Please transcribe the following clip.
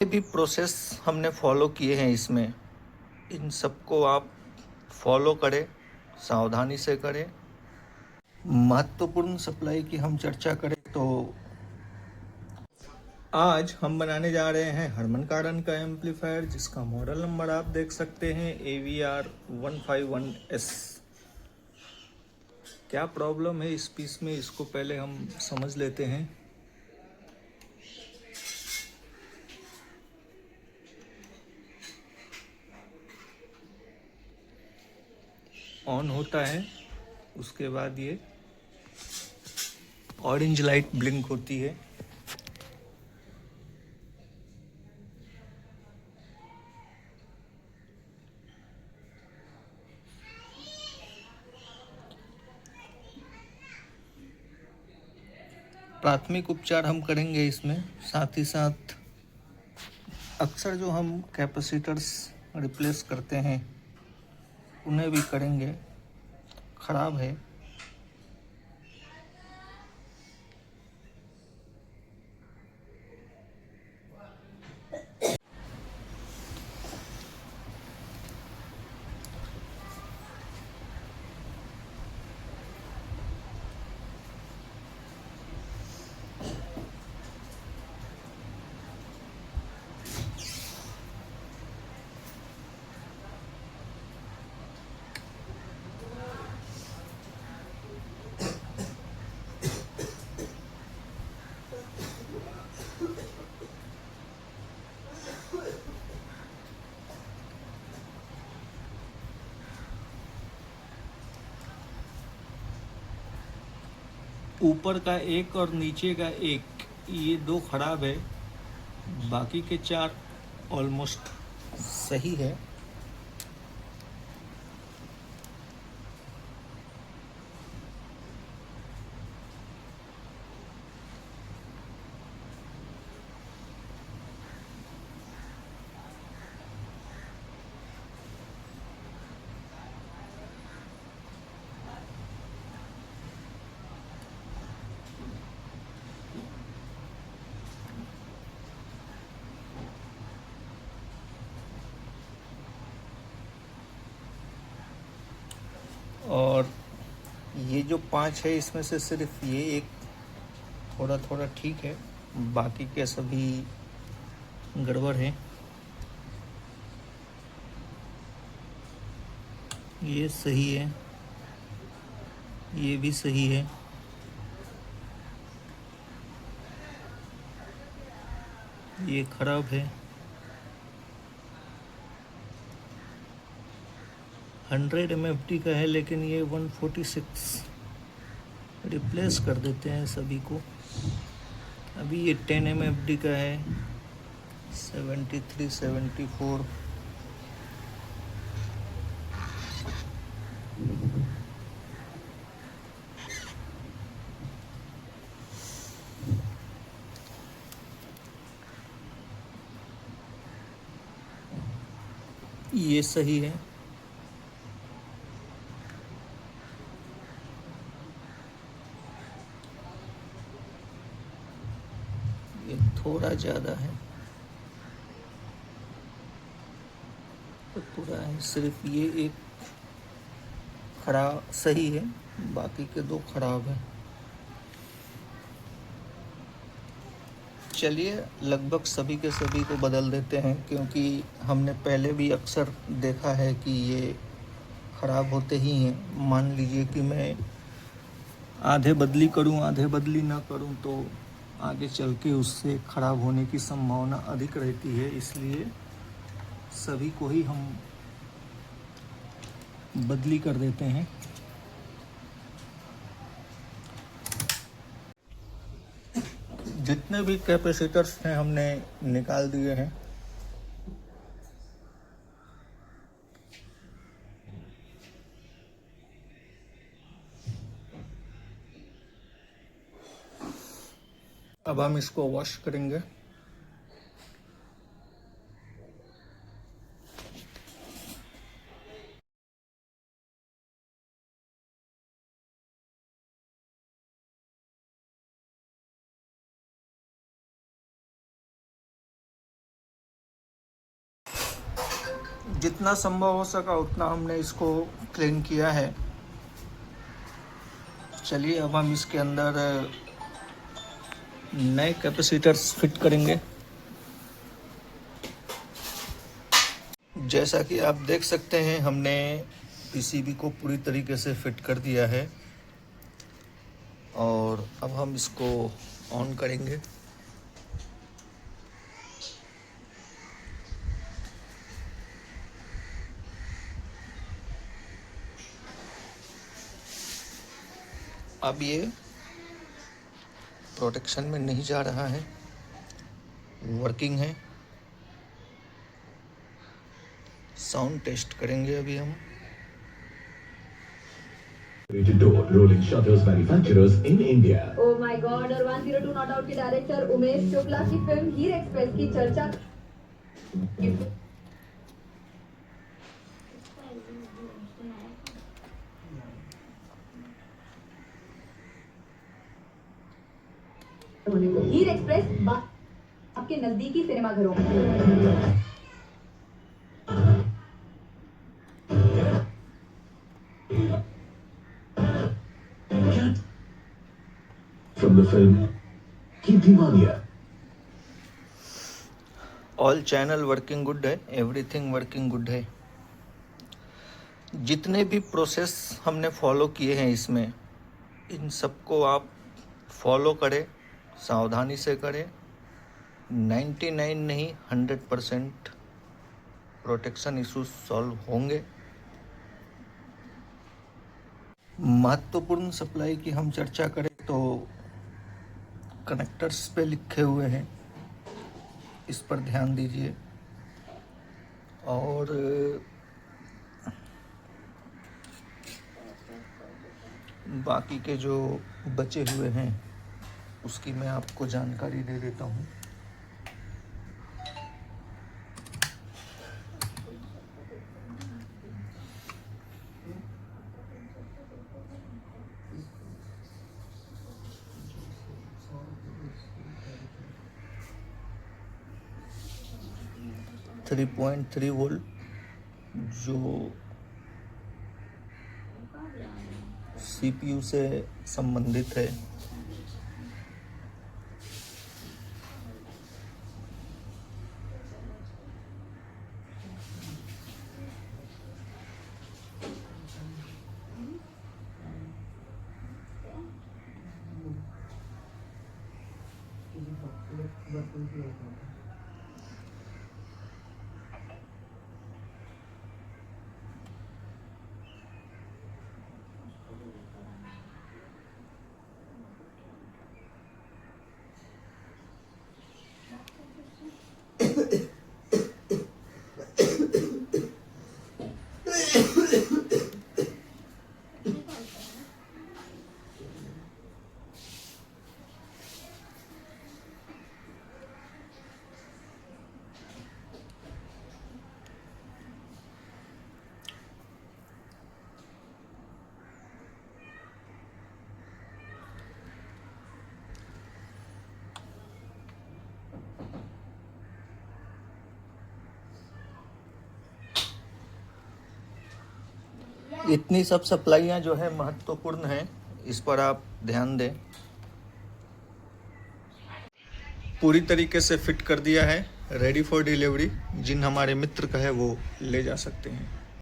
ये भी प्रोसेस हमने फॉलो किए हैं इसमें, इन सबको आप फॉलो करें, सावधानी से करें। महत्वपूर्ण सप्लाई की हम चर्चा करें तो आज हम बनाने जा रहे हैं हरमन कार्डन का एम्पलीफायर, जिसका मॉडल नंबर आप देख सकते हैं AVR151S। क्या प्रॉब्लम है इस पीस में, इसको पहले हम समझ लेते हैं। ऑन होता है, उसके बाद ये ऑरेंज लाइट ब्लिंक होती है। प्राथमिक उपचार हम करेंगे इसमें, साथ ही साथ अक्सर जो हम कैपेसिटर्स रिप्लेस करते हैं उन्हें भी करेंगे। ख़राब है। ऊपर का एक और नीचे का एक, ये दो खराब है, बाकी के चार ऑलमोस्ट सही है। और ये जो पांच है इसमें से सिर्फ ये एक थोड़ा थोड़ा ठीक है, बाकी के सभी गड़बड़ है। ये सही है, ये भी सही है, ये खराब है। 100 MFD का है लेकिन ये 146। रिप्लेस कर देते हैं सभी को। अभी ये 10 MFD का है, 73 74। ये सही है। ये थोड़ा ज़्यादा है, तो पूरा है, सिर्फ ये एक खराब सही है, बाकी के दो खराब है। चलिए लगभग सभी के सभी को बदल देते हैं, क्योंकि हमने पहले भी अक्सर देखा है कि ये ख़राब होते ही हैं। मान लीजिए कि मैं आधे बदली करूं, आधे बदली ना करूं, तो आगे चल के उससे ख़राब होने की संभावना अधिक रहती है। इसलिए सभी को ही हम बदली कर देते हैं। जितने भी कैपेसिटर्स हैं हमने निकाल दिए हैं। अब हम इसको वॉश करेंगे। जितना संभव हो सका उतना हमने इसको क्लीन किया है। चलिए अब हम इसके अंदर नए कैपेसिटर्स फिट करेंगे। जैसा कि आप देख सकते हैं हमने पीसीबी को पूरी तरीके से फिट कर दिया है और अब हम इसको ऑन करेंगे। अब ये प्रोटेक्शन में नहीं जा रहा है, वर्किंग है। साउंड टेस्ट करेंगे अभी हम। Door rolling shutters manufacturers in India. Oh my God! और 102 नॉट आउट के डायरेक्टर उमेश शुक्ला की फिल्म हीर एक्सप्रेस की चर्चा हीर एक्सप्रेस आपके नजदीकी सिनेमाघरों में। From the film की दीवानिया। ऑल चैनल वर्किंग गुड है, एवरीथिंग वर्किंग गुड है। जितने भी प्रोसेस हमने फॉलो किए हैं इसमें, इन सबको आप फॉलो करें, सावधानी से करें। 99 नहीं 100% प्रोटेक्शन इश्यूज सॉल्व होंगे। महत्वपूर्ण सप्लाई की हम चर्चा करें तो कनेक्टर्स पे लिखे हुए हैं, इस पर ध्यान दीजिए। और बाकी के जो बचे हुए हैं उसकी मैं आपको जानकारी दे देता हूँ। थ्री 3.3 वोल्ट जो सीपीयू से संबंधित है। इतनी सब सप्लाइयाँ जो है महत्वपूर्ण हैं, इस पर आप ध्यान दें। पूरी तरीके से फिट कर दिया है, रेडी फॉर डिलीवरी। जिन हमारे मित्र का है वो ले जा सकते हैं।